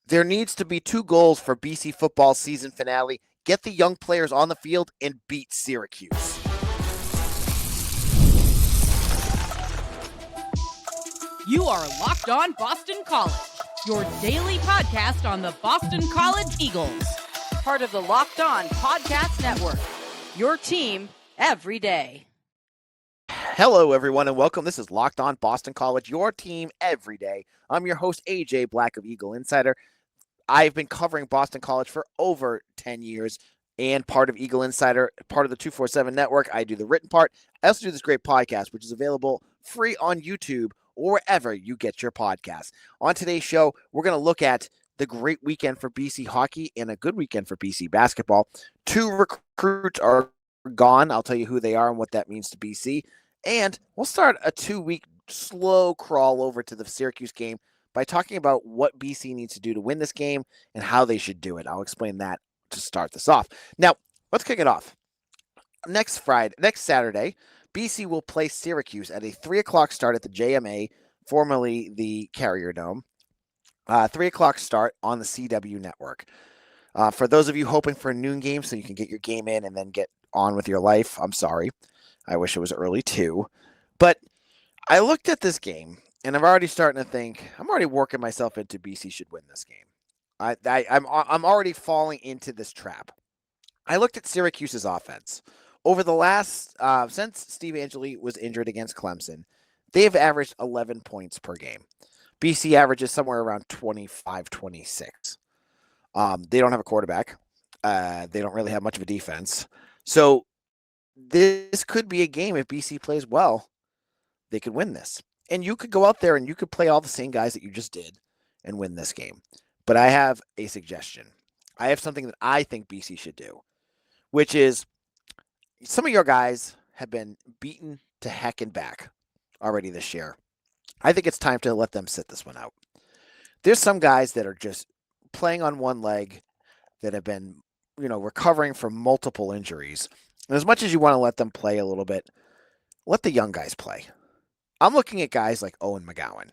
There needs to be 2 goals for BC football season finale. Get the young players on the field and beat Syracuse. You are Locked On Boston College, your daily podcast on the Boston College Eagles. Part of the Locked On Podcast Network, your team every day. Hello, everyone, and welcome. This is Locked On Boston College, your team every day. I'm your host, AJ Black of Eagle Insider. I've been covering Boston College for over 10 years and part of Eagle Insider, part of the 247 network. I do the written part. I also do this great podcast, which is available free on YouTube or wherever you get your podcasts. On today's show, we're going to look at the great weekend for BC hockey and a good weekend for BC basketball. 2 recruits are gone. I'll tell you who they are and what that means to BC. And we'll start a 2-week slow crawl over to the Syracuse game by talking about what BC needs to do to win this game and how they should do it. I'll explain that to start this off. Now, let's kick it off. Next Saturday, BC will play Syracuse at a 3 o'clock start at the JMA, formerly the Carrier Dome. 3 o'clock start on the CW network. For those of you hoping for a noon game so you can get your game in and then get on with your life, I'm sorry. I wish it was early too. But I looked at this game, and I'm already starting to think, I'm already working myself into BC should win this game. I'm already falling into this trap. I looked at Syracuse's offense. Over the last, since Steve Angeli was injured against Clemson, they've averaged 11 points per game. BC averages somewhere around 25, 26. They don't have a quarterback. They don't really have much of a defense. So this could be a game if BC plays well, they could win this. And you could go out there and you could play all the same guys that you just did and win this game. But I have a suggestion. I have something that I think BC should do, which is some of your guys have been beaten to heck and back already this year. I think it's time to let them sit this one out. There's some guys that are just playing on one leg that have been, recovering from multiple injuries. And as much as you want to let them play a little bit, let the young guys play. I'm looking at guys like Owen McGowan.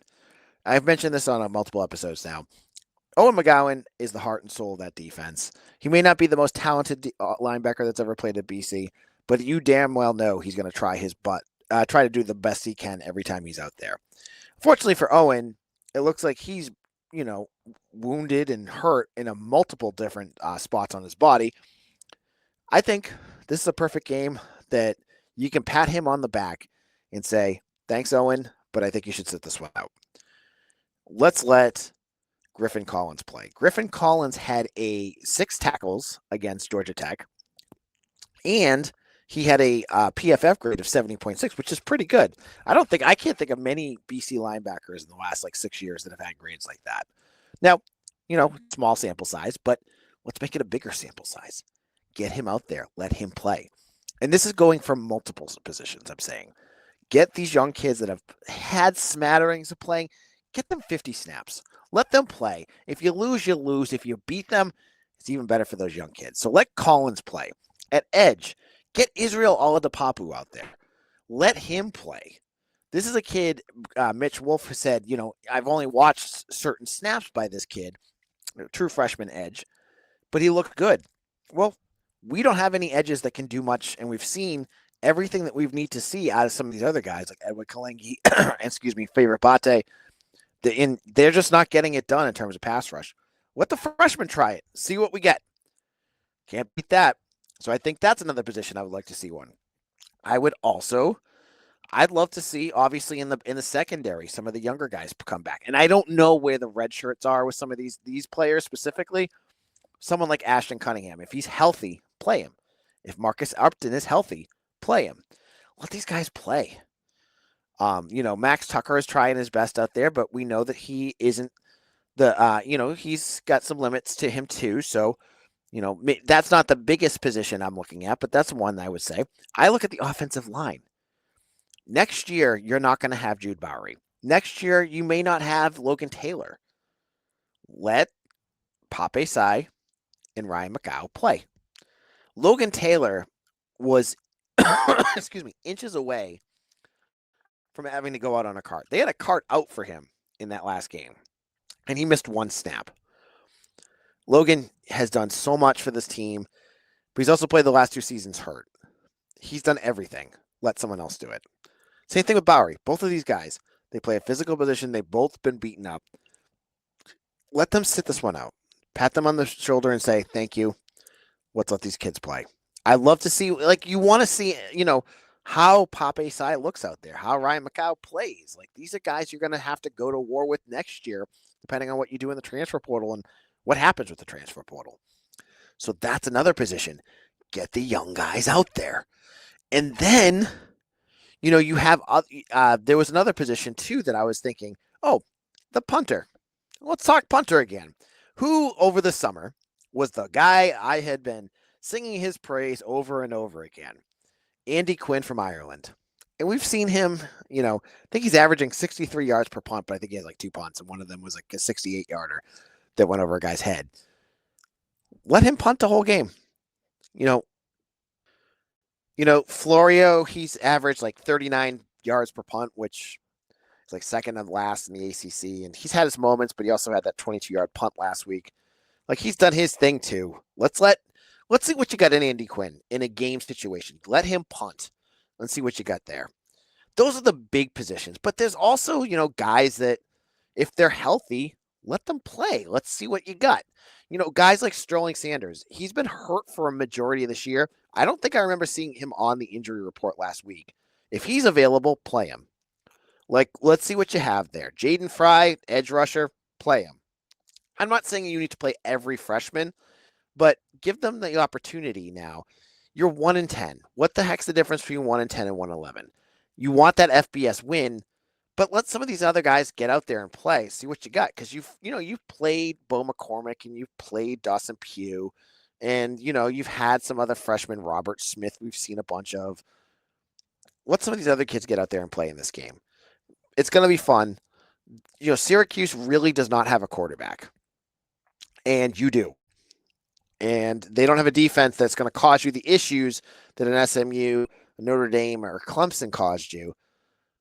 I've mentioned this on multiple episodes now. Owen McGowan is the heart and soul of that defense. He may not be the most talented linebacker that's ever played at BC, but you damn well know he's going to try his butt, try to do the best he can every time he's out there. Fortunately for Owen, it looks like he's, wounded and hurt in a multiple different spots on his body. I think this is a perfect game that you can pat him on the back and say, thanks, Owen, but I think you should sit this one out. Let's let Griffin Collins play. Griffin Collins had 6 tackles against Georgia Tech, and he had a PFF grade of 70.6, which is pretty good. I can't think of many BC linebackers in the last 6 years that have had grades like that. Now, small sample size, but let's make it a bigger sample size. Get him out there. Let him play. And this is going for multiple positions, I'm saying. Get these young kids that have had smatterings of playing, get them 50 snaps. Let them play. If you lose, you lose. If you beat them, it's even better for those young kids. So let Collins play. At edge, get Israel Oladapopu out there. Let him play. This is a kid, Mitch Wolf said, I've only watched certain snaps by this kid, true freshman edge, but he looked good. Well, we don't have any edges that can do much, and we've seen everything that we need to see out of some of these other guys, like Edward Kalengi, Favorite Bate. They're just not getting it done in terms of pass rush. Let the freshmen try it. See what we get. Can't beat that. So I think that's another position I would like to see one. I'd love to see, obviously, in the secondary, some of the younger guys come back. And I don't know where the red shirts are with some of these players specifically. Someone like Ashton Cunningham, if he's healthy, play him. If Marcus Upton is healthy, play him. Let these guys play. Max Tucker is trying his best out there, but we know that he isn't he's got some limits to him too. So, that's not the biggest position I'm looking at, but that's one I would say. I look at the offensive line. Next year, you're not going to have Jude Bowery. Next year, you may not have Logan Taylor. Let Papé and Ryan McGow play. Logan Taylor was, inches away from having to go out on a cart. They had a cart out for him in that last game, and he missed 1 snap. Logan has done so much for this team, but he's also played the last 2 seasons hurt. He's done everything. Let someone else do it. Same thing with Bowery. Both of these guys, they play a physical position. They've both been beaten up. Let them sit this one out. Pat them on the shoulder and say, thank you. Let's let these kids play. I love to see, you want to see, how Papé side looks out there, how Ryan McCow plays. Like, these are guys you're going to have to go to war with next year, depending on what you do in the transfer portal and what happens with the transfer portal. So that's another position. Get the young guys out there. And then, you have, there was another position too that I was thinking, the punter. Let's talk punter again. Who over the summer was the guy I had been singing his praise over and over again? Andy Quinn from Ireland. And we've seen him, I think he's averaging 63 yards per punt, but I think he has like 2 punts, and one of them was like a 68-yarder that went over a guy's head. Let him punt the whole game. Florio, he's averaged like 39 yards per punt, which is like second and last in the ACC. And he's had his moments, but he also had that 22-yard punt last week. Like, he's done his thing too. Let's see what you got in Andy Quinn in a game situation. Let him punt. Let's see what you got there. Those are the big positions. But there's also, guys that if they're healthy, let them play. Let's see what you got. Guys like Sterling Sanders, he's been hurt for a majority of this year. I don't think I remember seeing him on the injury report last week. If he's available, play him. Let's see what you have there. Jaden Fry, edge rusher, play him. I'm not saying you need to play every freshman, but give them the opportunity now. You're 1-10. What the heck's the difference between 1-10 and 1-11? You want that FBS win, but let some of these other guys get out there and play. See what you got, because you've played Bo McCormick and you've played Dawson Pugh, and you've had some other freshmen, Robert Smith. We've seen a bunch of. Let some of these other kids get out there and play in this game. It's going to be fun. Syracuse really does not have a quarterback, and you do. And they don't have a defense that's going to cause you the issues that an SMU, a Notre Dame, or Clemson caused you.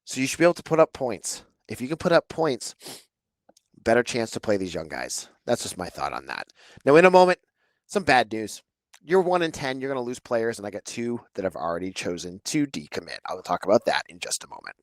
So you should be able to put up points. If you can put up points, better chance to play these young guys. That's just my thought on that. Now, in a moment, some bad news. You're 1-10. You're going to lose players, and I got 2 that have already chosen to decommit. I'll talk about that in just a moment.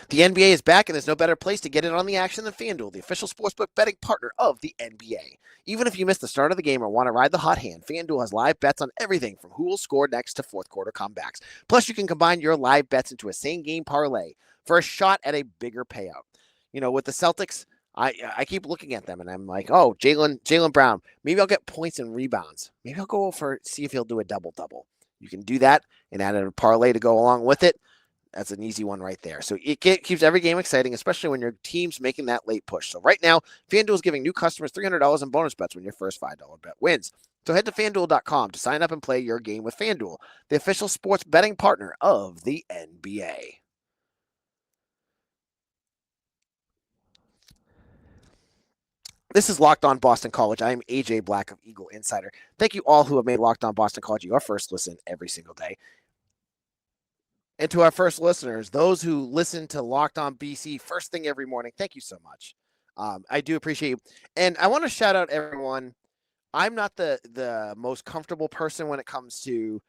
The NBA is back, and there's no better place to get in on the action than FanDuel, the official sportsbook betting partner of the NBA. Even if you missed the start of the game or want to ride the hot hand, FanDuel has live bets on everything from who will score next to fourth quarter comebacks. Plus, you can combine your live bets into a same-game parlay for a shot at a bigger payout. With the Celtics, I keep looking at them, and I'm like, Jaylen Brown, maybe I'll get points and rebounds. Maybe I'll go see if he'll do a double-double. You can do that and add a parlay to go along with it. That's an easy one right there. So it keeps every game exciting, especially when your team's making that late push. So right now, FanDuel is giving new customers $300 in bonus bets when your first $5 bet wins. So head to FanDuel.com to sign up and play your game with FanDuel, the official sports betting partner of the NBA. This is Locked On Boston College. I am AJ Black of Eagle Insider. Thank you all who have made Locked On Boston College your first listen every single day. And to our first listeners, those who listen to Locked On BC first thing every morning, thank you so much. I do appreciate you. And I want to shout out everyone. I'm not the most comfortable person when it comes to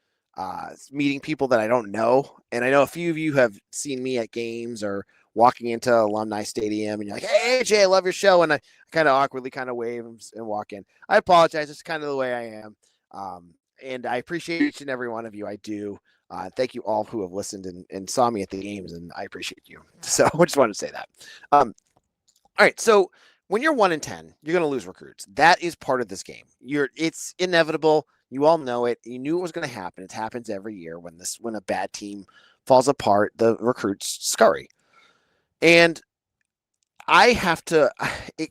meeting people that I don't know. And I know a few of you have seen me at games or walking into Alumni Stadium and you're like, hey, AJ, I love your show. And I kind of awkwardly kind of wave and walk in. I apologize. It's kind of the way I am. And I appreciate each and every one of you. I do. Thank you all who have listened and saw me at the games, and I appreciate you. So I just wanted to say that. All right, so when you're 1-10, you're going to lose recruits. That is part of this game. It's inevitable. You all know it. You knew it was going to happen. It happens every year when a bad team falls apart, the recruits scurry. And I have to.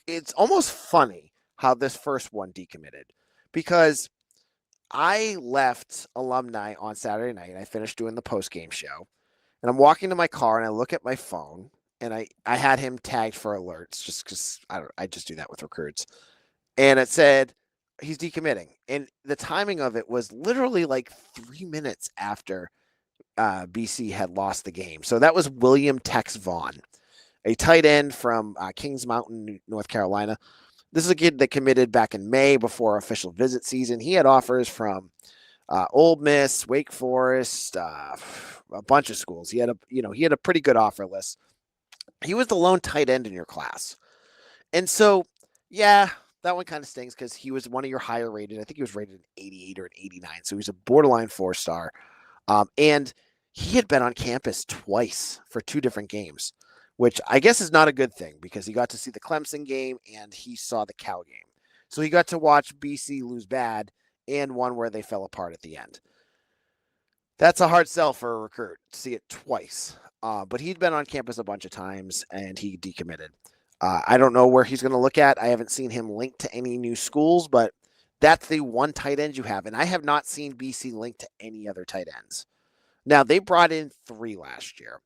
It's almost funny how this first one decommitted, because I left Alumni on Saturday night. I finished doing the post-game show, and I'm walking to my car, and I look at my phone, and I had him tagged for alerts just because I just do that with recruits. And it said he's decommitting. And the timing of it was literally like 3 minutes after BC had lost the game. So that was William Tex Vaughn. a tight end from Kings Mountain, North Carolina. This is a kid that committed back in May before official visit season. He had offers from Ole Miss, Wake Forest, a bunch of schools. He had a pretty good offer list. He was the lone tight end in your class. And so, yeah, that one kind of stings because he was one of your higher rated. I think he was rated an 88 or an 89. So he's a borderline 4-star. And he had been on campus twice for 2 different games, which I guess is not a good thing because he got to see the Clemson game and he saw the Cal game. So he got to watch BC lose bad and one where they fell apart at the end. That's a hard sell for a recruit to see it twice. But he'd been on campus a bunch of times and he decommitted. I don't know where he's going to look at. I haven't seen him linked to any new schools, but that's the one tight end you have. And I have not seen BC linked to any other tight ends. Now, they brought in 3 last year.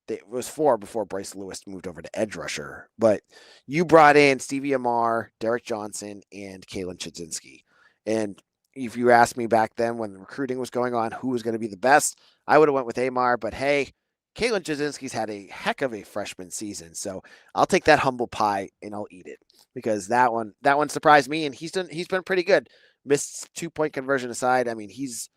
It was 4 before Bryce Lewis moved over to edge rusher. But you brought in Stevie Amar, Derek Johnson, and Kalen Chudzinski. And if you asked me back then when the recruiting was going on who was going to be the best, I would have went with Amar. But hey, Kalen Chudzinski's had a heck of a freshman season. So I'll take that humble pie and I'll eat it because that one surprised me. And he's been pretty good. Missed 2-point conversion aside. I mean, he's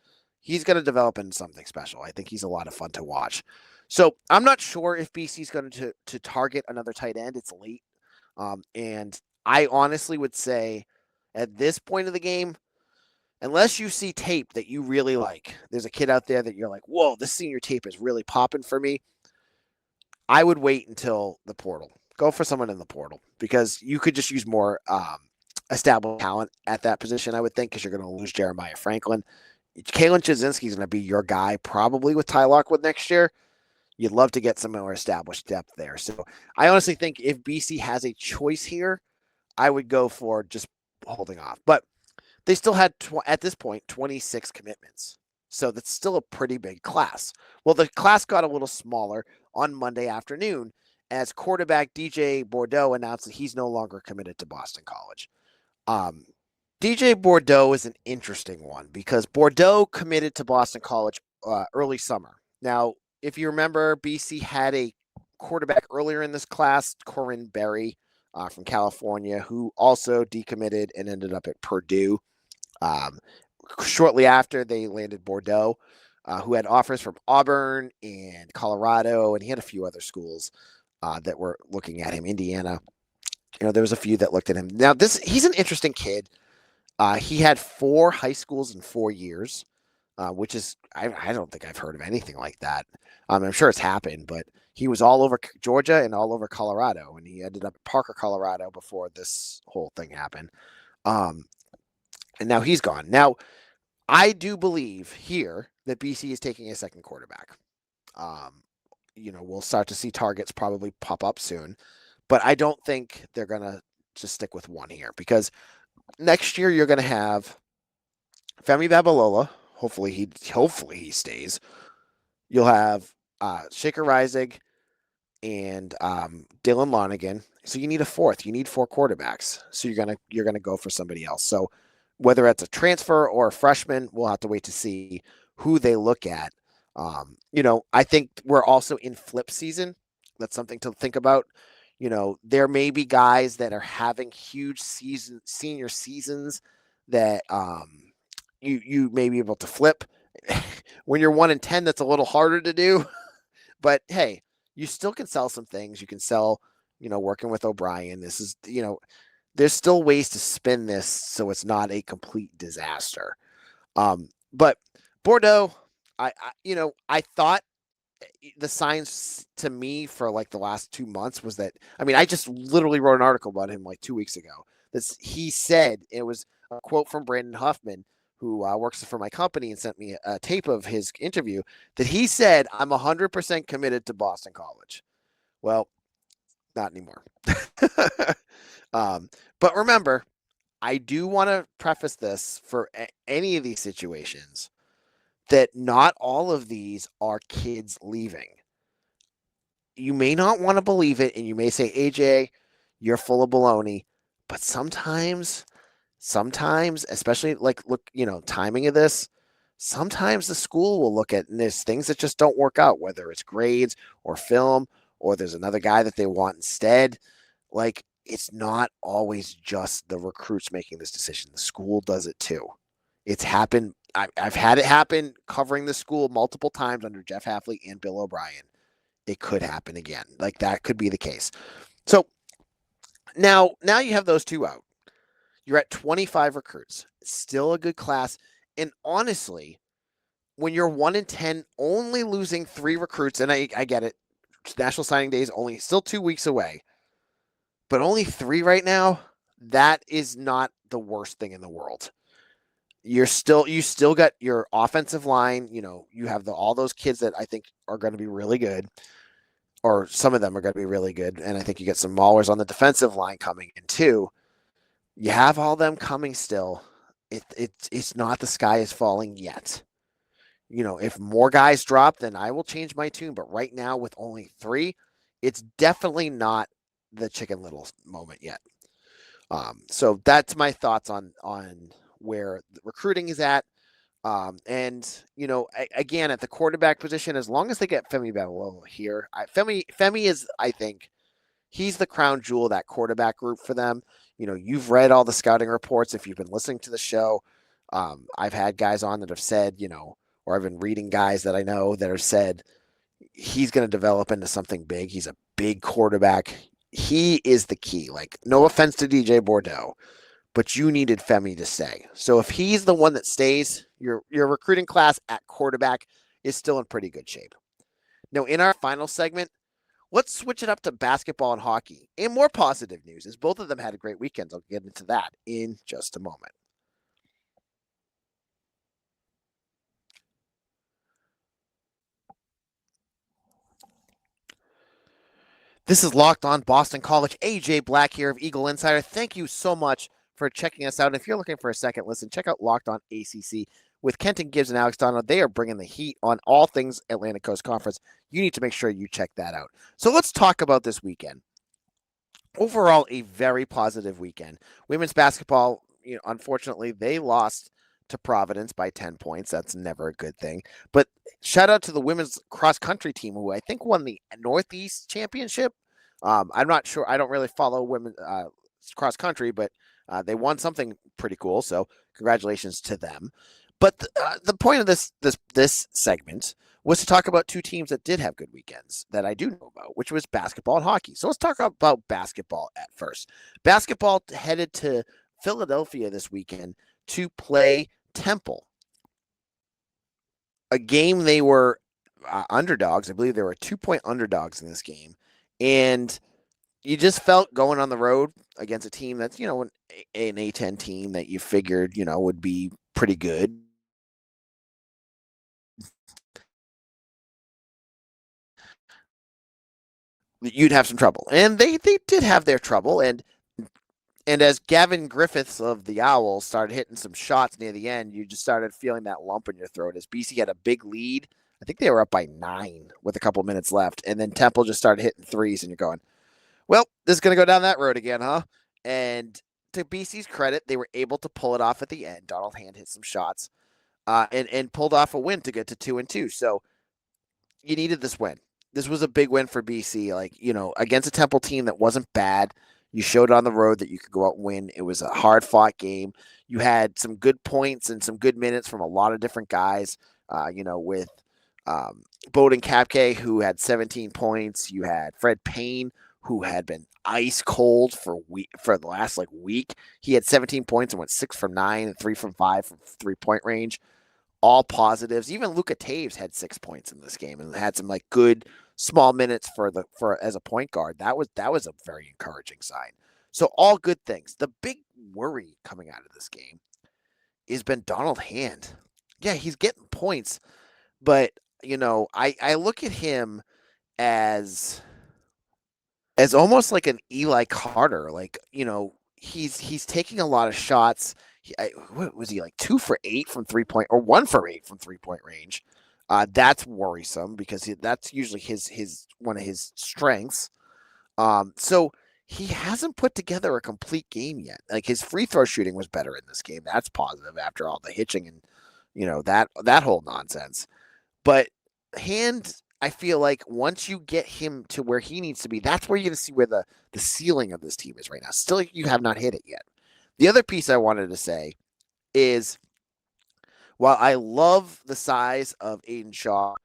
going to develop into something special. I think he's a lot of fun to watch. So I'm not sure if BC's going to target another tight end. It's late. And I honestly would say at this point of the game, unless you see tape that you really like, there's a kid out there that you're like, whoa, this senior tape is really popping for me. I would wait until the portal. Go for someone in the portal because you could just use more established talent at that position, I would think, because you're going to lose Jeremiah Franklin. Kalen Chudzinski is going to be your guy probably with Ty Lockwood next year. You'd love to get some more established depth there. So I honestly think if BC has a choice here, I would go for just holding off. But they still had, at this point, 26 commitments. So that's still a pretty big class. Well, the class got a little smaller on Monday afternoon as quarterback DJ Bordeaux announced that he's no longer committed to Boston College. DJ Bordeaux is an interesting one because Bordeaux committed to Boston College early summer. Now, if you remember, BC had a quarterback earlier in this class, Corinne Berry from California, who also decommitted and ended up at Purdue. Shortly after, they landed Bordeaux, who had offers from Auburn and Colorado, and he had a few other schools that were looking at him. Indiana, there was a few that looked at him. Now, he's an interesting kid. He had 4 high schools in 4 years, which is I don't think I've heard of anything like that. I'm sure it's happened, but he was all over Georgia and all over Colorado, and he ended up at Parker, Colorado before this whole thing happened. And now he's gone. Now, I do believe here that BC is taking a second quarterback. We'll start to see targets probably pop up soon, but I don't think they're going to just stick with one here because next year you're going to have Femi Babalola. Hopefully he stays. You'll have Shaker Reisig and Dylan Lonigan. So you need a fourth. You need 4 quarterbacks. So you're gonna go for somebody else. So whether it's a transfer or a freshman, we'll have to wait to see who they look at. I think we're also in flip season. That's something to think about. There may be guys that are having huge senior seasons that you may be able to flip. When you're 1-10, that's a little harder to do. But hey, you still can sell some things. You can sell, working with O'Brien. This is, there's still ways to spin this so it's not a complete disaster. But Bordeaux, I thought the signs to me for like the last 2 months was that, I just literally wrote an article about him like 2 weeks ago. He said, it was a quote from Brandon Huffman, who works for my company and sent me a tape of his interview, that he said, I'm 100% committed to Boston College. Well, not anymore. But remember, I do want to preface this for any of these situations that not all of these are kids leaving. You may not want to believe it, and you may say, AJ, you're full of baloney, but sometimes, especially timing of this, sometimes the school will look at, and there's things that just don't work out, whether it's grades or film or there's another guy that they want instead. Like, it's not always just the recruits making this decision. The school does it too. It's happened. I've had it happen covering the school multiple times under Jeff Hafley and Bill O'Brien. It could happen again. Like, that could be the case. So now you have those two out. You're at 25 recruits. Still a good class. And honestly, when you're 1-10, only losing 3 recruits, and I get it. National Signing Day is only still 2 weeks away. But only 3 right now, that is not the worst thing in the world. You still got your offensive line. You have all those kids that I think are going to be really good, or some of them are going to be really good. And I think you get some maulers on the defensive line coming in too. You have all them coming still. It's not the sky is falling yet. If more guys drop, then I will change my tune. But right now, with only 3, it's definitely not the Chicken Little moment yet. So that's my thoughts on where the recruiting is at. And again, at the quarterback position, as long as they get Femi Babalola here, Femi is, I think, he's the crown jewel of that quarterback group for them. You've read all the scouting reports if you've been listening to the show. I've had guys on that have said, or I've been reading guys that I know that have said he's going to develop into something big. He's a big quarterback. He is the key. Like, no offense to DJ Bordeaux, but you needed Femi to stay. So if he's the one that stays, your recruiting class at quarterback is still in pretty good shape. Now, in our final segment, let's switch it up to basketball and hockey. And more positive news is both of them had a great weekend. I'll get into that in just a moment. This is Locked On Boston College. AJ Black here of Eagle Insider. Thank you so much for checking us out. And if you're looking for a second listen, check out Locked On ACC with Kenton Gibbs and Alex Donald. They are bringing the heat on all things Atlantic Coast Conference. You need to make sure you check that out. So let's talk about this weekend. Overall, a very positive weekend. Women's basketball, unfortunately, they lost to Providence by 10 points. That's never a good thing. But shout out to the women's cross country team, who I think won the Northeast Championship. I'm not sure. I don't really follow women cross country, but they won something pretty cool. So congratulations to them. But the point of this segment was to talk about 2 teams that did have good weekends that I do know about, which was basketball and hockey. So let's talk about basketball at first. Basketball headed to Philadelphia this weekend to play Temple. A game they were underdogs. I believe they were 2-point underdogs in this game. And you just felt going on the road against a team that's, an A10 team that you figured, would be pretty good. You'd have some trouble. And they did have their trouble. And as Gavin Griffiths of the Owls started hitting some shots near the end, you just started feeling that lump in your throat as BC had a big lead. I think they were up by 9 with a couple minutes left. And then Temple just started hitting threes, and you're going, well, this is going to go down that road again, huh? And to BC's credit, they were able to pull it off at the end. Donald Hand hit some shots and pulled off a win to get to 2-2. So you needed this win. This was a big win for BC. Like, against a Temple team that wasn't bad. You showed on the road that you could go out and win. It was a hard-fought game. You had some good points and some good minutes from a lot of different guys, with Bowden Capecchi, who had 17 points. You had Fred Payne, who had been ice cold for the last week. He had 17 points and went 6 from 9 and 3 from 5 from 3-point range. All positives. Even Luka Taves had 6 points in this game and had some good small minutes for as a point guard. That was a very encouraging sign. So all good things. The big worry coming out of this game has been Donald Hand. Yeah, he's getting points, but I look at him as almost like an Eli Carter. He's taking a lot of shots. What was he, 2 for 8 from 3-point or 1 for 8 from 3-point range? That's worrisome because that's usually his one of his strengths. So he hasn't put together a complete game yet. His free throw shooting was better in this game. That's positive after all the hitching and that whole nonsense. But Hand, I feel like once you get him to where he needs to be, that's where you're going to see where the ceiling of this team is right now. Still, you have not hit it yet. The other piece I wanted to say is while I love the size of Aiden Shaw,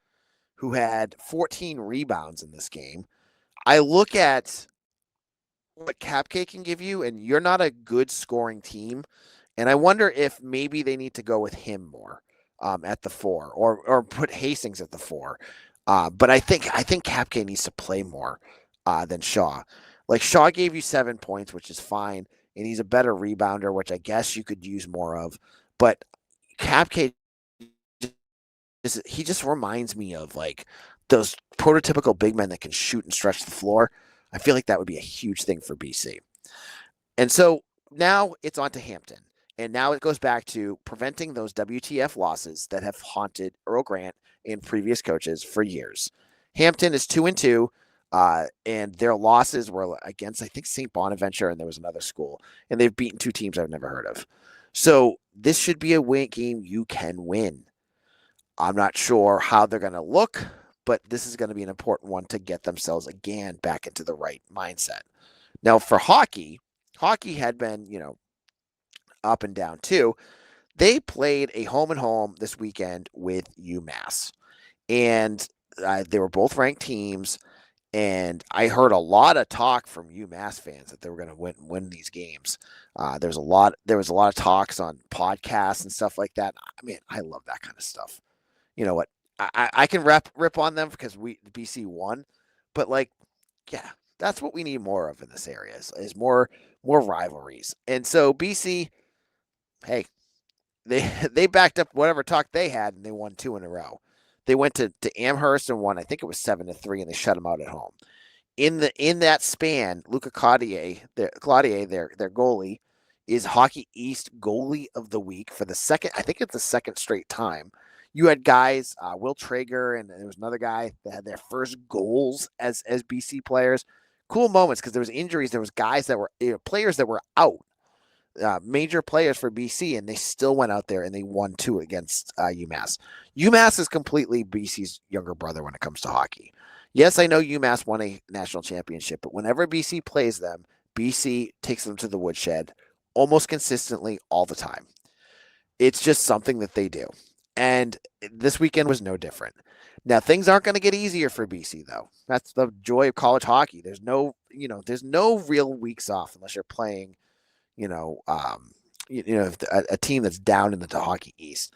who had 14 rebounds in this game, I look at what Capecchi can give you, and you're not a good scoring team. And I wonder if maybe they need to go with him more at the 4, or put Hastings at the 4. But I think Capecchi needs to play more than Shaw. Like Shaw gave you 7 points, which is fine, and he's a better rebounder, which I guess you could use more of. But Capecchi, he just reminds me of like those prototypical big men that can shoot and stretch the floor. I feel like that would be a huge thing for BC. And so now it's on to Hampton. And now it goes back to preventing those WTF losses that have haunted Earl Grant and previous coaches for years. Hampton is 2-2, and their losses were against, I think, St. Bonaventure, and there was another school. And they've beaten 2 teams I've never heard of. So this should be a game you can win. I'm not sure how they're going to look, but this is going to be an important one to get themselves again back into the right mindset. Now, for hockey had been, up and down too. They played a home and home this weekend with UMass, and they were both ranked teams. And I heard a lot of talk from UMass fans that they were going to win these games. There was a lot of talks on podcasts and stuff like that. I mean, I love that kind of stuff. You know what? I can rip on them because BC won, but like, yeah, that's what we need more of in this area is more rivalries. And so BC, hey, they backed up whatever talk they had, and they won 2 in a row. They went to Amherst and won, I think it was 7-3, and they shut them out at home. In that span, Luka Cloutier, their goalie, is Hockey East goalie of the week for the second. I think it's the second straight time. You had guys, Will Traeger, and there was another guy that had their first goals as BC players. Cool moments because there was injuries. There was guys that were players that were out. Major players for BC, and they still went out there and they won 2 against UMass. UMass is completely BC's younger brother when it comes to hockey. Yes, I know UMass won a national championship, but whenever BC plays them, BC takes them to the woodshed almost consistently all the time. It's just something that they do. And this weekend was no different. Now, things aren't going to get easier for BC, though. That's the joy of college hockey. There's no real weeks off unless you're playing a team that's down in the Hockey East.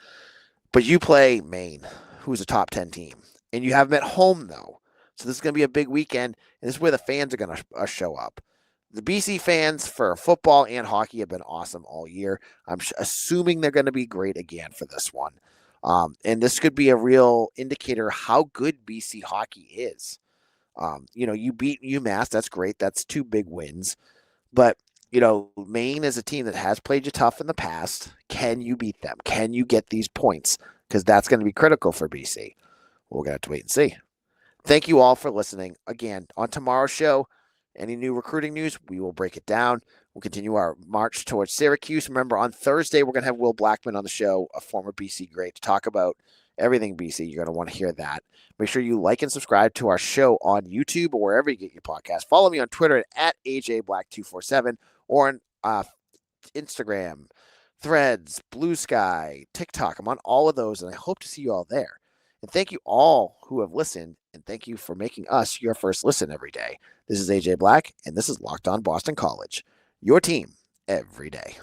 But you play Maine, who's a top 10 team, and you have them at home, though. So this is going to be a big weekend, and this is where the fans are going to show up. The BC fans for football and hockey have been awesome all year. I'm assuming they're going to be great again for this one. And this could be a real indicator how good BC hockey is. You beat UMass. That's great. That's 2 big wins. But Maine is a team that has played you tough in the past. Can you beat them? Can you get these points? Because that's going to be critical for BC. We're going to have to wait and see. Thank you all for listening. Again, on tomorrow's show, any new recruiting news, we will break it down. We'll continue our march towards Syracuse. Remember, on Thursday, we're going to have Will Blackman on the show, a former BC great, to talk about everything BC. You're going to want to hear that. Make sure you like and subscribe to our show on YouTube or wherever you get your podcast. Follow me on Twitter at AJBlack247 or on Instagram, Threads, Blue Sky, TikTok. I'm on all of those, and I hope to see you all there. And thank you all who have listened, and thank you for making us your first listen every day. This is AJ Black, and this is Locked On Boston College, your team every day.